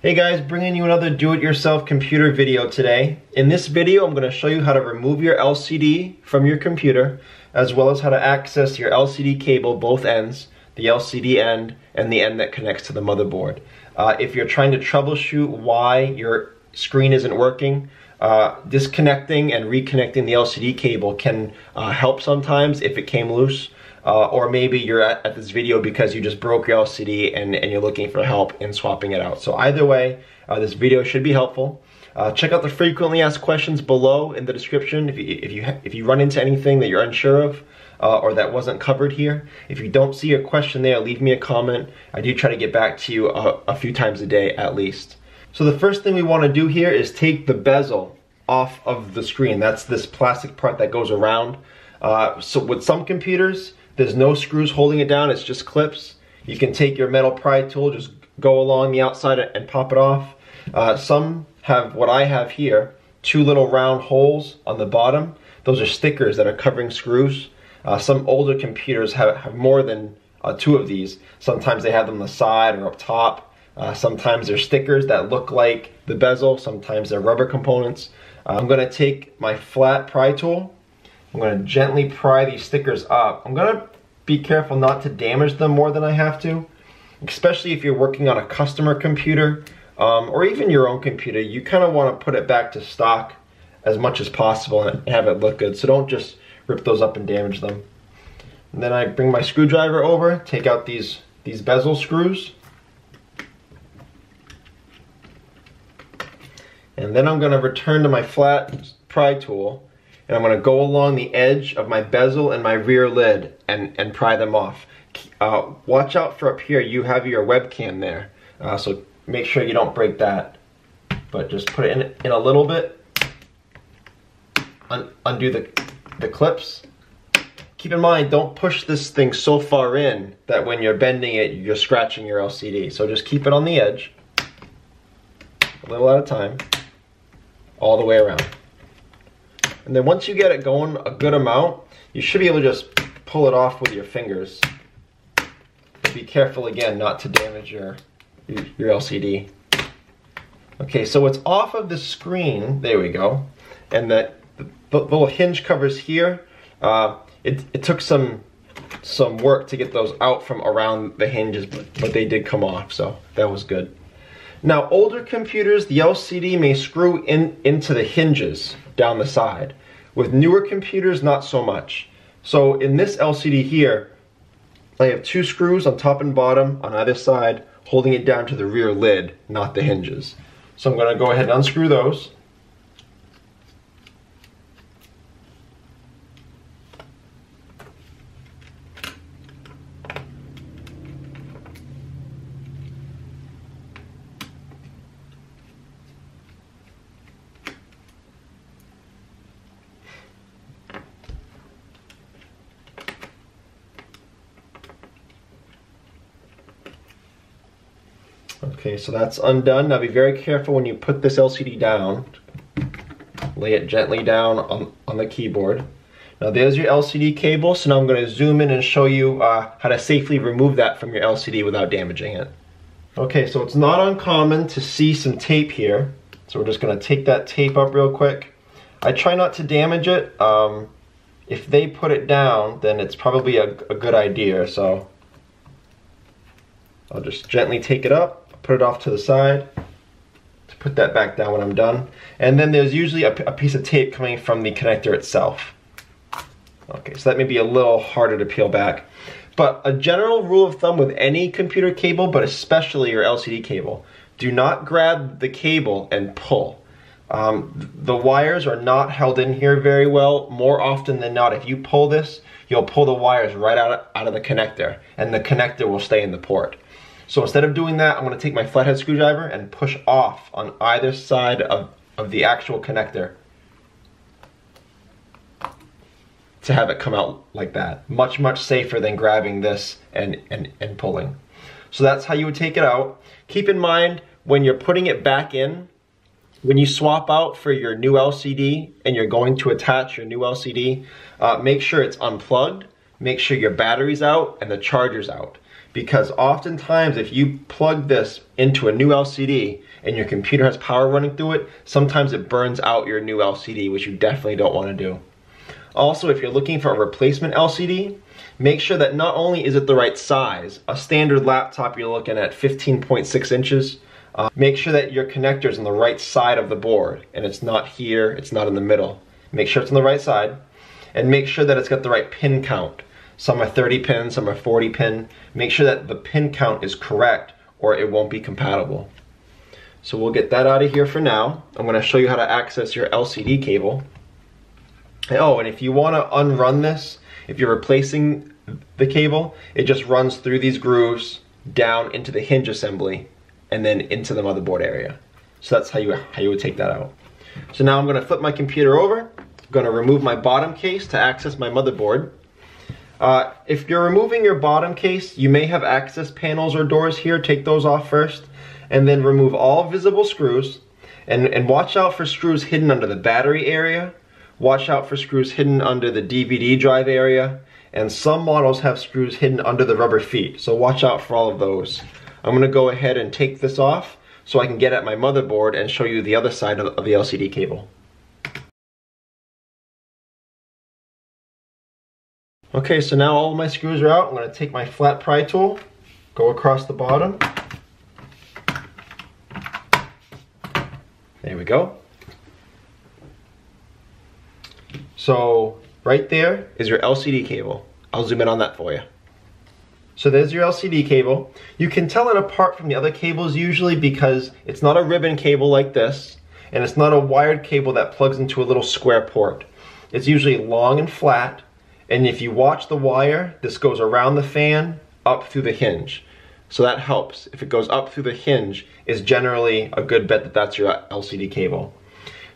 Hey guys, bringing you another do-it-yourself computer video today. In this video, I'm going to show you how to remove your LCD from your computer, as well as how to access your LCD cable, both ends, the LCD end and the end that connects to the motherboard. If you're trying to troubleshoot why your screen isn't working, disconnecting and reconnecting the LCD cable can help sometimes if it came loose. Or maybe you're at this video because you just broke your LCD and you're looking for help in swapping it out. So either way, this video should be helpful. Check out the frequently asked questions below in the description if you run into anything that you're unsure of or that wasn't covered here. If you don't see a question there, leave me a comment. I do try to get back to you a few times a day at least. So the first thing we want to do here is take the bezel off of the screen. That's this plastic part that goes around. So with some computers, there's no screws holding it down, it's just clips. You can take your metal pry tool, just go along the outside and pop it off. Some have what I have here, two little round holes on the bottom. Those are stickers that are covering screws. Some older computers have more than two of these. Sometimes they have them on the side or up top. Sometimes they're stickers that look like the bezel. Sometimes they're rubber components. I'm gonna take my flat pry tool. I'm going to gently pry these stickers up. I'm going to be careful not to damage them more than I have to, especially if you're working on a customer computer or even your own computer. You kind of want to put it back to stock as much as possible and have it look good. So don't just rip those up and damage them. And then I bring my screwdriver over, take out these bezel screws. And then I'm going to return to my flat pry tool. And I'm going to go along the edge of my bezel and my rear lid and pry them off. Watch out for up here, you have your webcam there. So make sure you don't break that. But just put it in a little bit. Undo the clips. Keep in mind, don't push this thing so far in that when you're bending it, you're scratching your LCD. So just keep it on the edge, a little at a time, all the way around. And then once you get it going a good amount, you should be able to just pull it off with your fingers. Be careful again not to damage your LCD. Okay, so it's off of the screen, there we go. And the little hinge covers here, it took some work to get those out from around the hinges, but they did come off, so that was good. Now, older computers, the LCD may screw into the hinges down the side. With newer computers, not so much. So in this LCD here, I have two screws on top and bottom on either side, holding it down to the rear lid, not the hinges. So I'm going to go ahead and unscrew those. Okay, so that's undone. Now be very careful when you put this LCD down. Lay it gently down on the keyboard. Now there's your LCD cable, so now I'm going to zoom in and show you how to safely remove that from your LCD without damaging it. Okay, so it's not uncommon to see some tape here. So we're just going to take that tape up real quick. I try not to damage it. If they put it down, then it's probably a good idea. So I'll just gently take it up. Put it off to the side to put that back down when I'm done. And then there's usually a piece of tape coming from the connector itself. Okay, so that may be a little harder to peel back. But a general rule of thumb with any computer cable, but especially your LCD cable, do not grab the cable and pull. The wires are not held in here very well. More often than not, if you pull this, you'll pull the wires right out of the connector, and the connector will stay in the port. So instead of doing that, I'm going to take my flathead screwdriver and push off on either side of the actual connector to have it come out like that. Much, much safer than grabbing this and pulling. So that's how you would take it out. Keep in mind, when you're putting it back in, when you swap out for your new LCD and you're going to attach your new LCD, make sure it's unplugged, make sure your battery's out and the charger's out. because oftentimes if you plug this into a new LCD and your computer has power running through it, sometimes it burns out your new LCD, which you definitely don't want to do. Also, if you're looking for a replacement LCD, make sure that not only is it the right size, a standard laptop you're looking at 15.6 inches, make sure that your connector is on the right side of the board and it's not here, it's not in the middle. Make sure it's on the right side, and make sure that it's got the right pin count. Some are 30 pin, some are 40 pin. Make sure that the pin count is correct or it won't be compatible. So we'll get that out of here for now. I'm going to show you how to access your LCD cable. Oh, and if you want to unrun this, if you're replacing the cable, it just runs through these grooves down into the hinge assembly and then into the motherboard area. So that's how you would take that out. So now I'm going to flip my computer over. I'm going to remove my bottom case to access my motherboard. If you're removing your bottom case, you may have access panels or doors here. Take those off first, and then remove all visible screws, and watch out for screws hidden under the battery area. Watch out for screws hidden under the DVD drive area, and some models have screws hidden under the rubber feet, so watch out for all of those. I'm going to go ahead and take this off so I can get at my motherboard and show you the other side of the LCD cable. Okay, so now all of my screws are out. I'm going to take my flat pry tool, go across the bottom. There we go. So right there is your LCD cable. I'll zoom in on that for you. So there's your LCD cable. You can tell it apart from the other cables usually because it's not a ribbon cable like this, and it's not a wired cable that plugs into a little square port. It's usually long and flat, and if you watch the wire, this goes around the fan, up through the hinge. So that helps. If it goes up through the hinge, is generally a good bet that that's your LCD cable.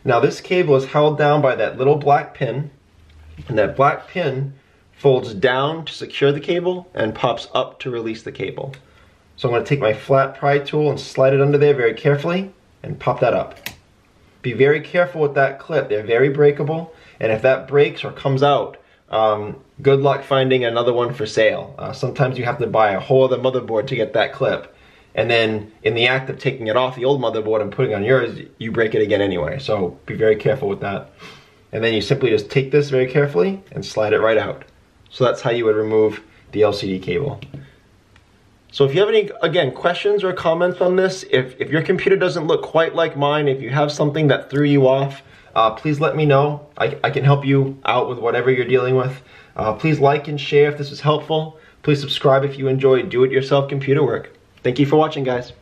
Now this cable is held down by that little black pin, and that black pin folds down to secure the cable and pops up to release the cable. So I'm going to take my flat pry tool and slide it under there very carefully and pop that up. Be very careful with that clip. They're very breakable, and if that breaks or comes out, good luck finding another one for sale. Sometimes you have to buy a whole other motherboard to get that clip, and then in the act of taking it off the old motherboard and putting it on yours, you break it again anyway. So be very careful with that. And then you simply just take this very carefully and slide it right out. So that's how you would remove the LCD cable. So if you have any, again, questions or comments on this, if your computer doesn't look quite like mine, if you have something that threw you off, please let me know. I can help you out with whatever you're dealing with. Please like and share if this was helpful. Please subscribe if you enjoy do-it-yourself computer work. Thank you for watching, guys.